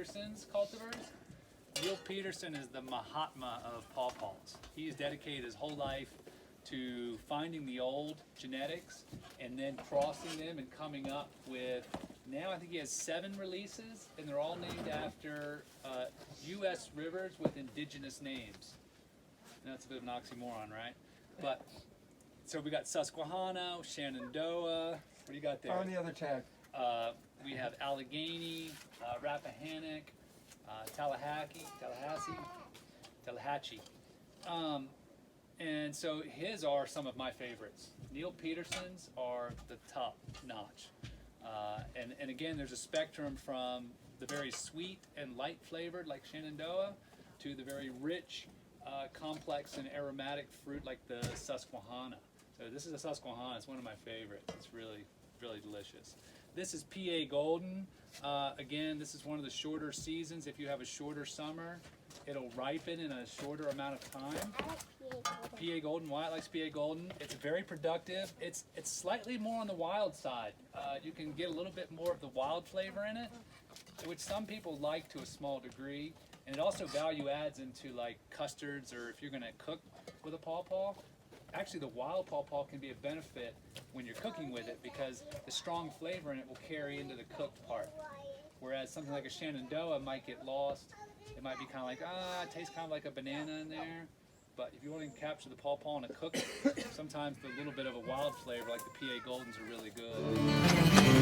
Peterson's cultivars. Neal Peterson is the Mahatma of Paw Paws. He's dedicated his whole life to finding the old genetics and then crossing them and coming up with, now I think he has 7 releases, and they're all named after U.S. rivers with indigenous names. Now it's a bit of an oxymoron, right? But, so we got Susquehanna, Shenandoah, what do you got there? On the other tag. We have Allegheny, Rappahannock, Tallahatchie. And so his are some of my favorites. Neal Peterson's are the top notch. And again, there's a spectrum from the very sweet and light flavored like Shenandoah to the very rich, complex and aromatic fruit like the Susquehanna. So this is a Susquehanna, it's one of my favorites. It's really, really delicious. This is PA Golden. Again, this is one of the shorter seasons. If you have a shorter summer, it'll ripen in a shorter amount of time. PA Golden, Wyatt likes PA Golden. It's very productive. It's slightly more on the wild side. You can get a little bit more of the wild flavor in it, which some people like to a small degree. And it also value adds into like custards, or if you're gonna cook with a Paw Paw. Actually, the wild Paw Paw can be a benefit when you're cooking with it because the strong flavor in it will carry into the cooked part. Whereas something like a Shenandoah might get lost. It might be kind of like, it tastes kind of like a banana in there. But if you want to capture the Paw Paw in a cook, sometimes the little bit of a wild flavor like the PA Goldens are really good.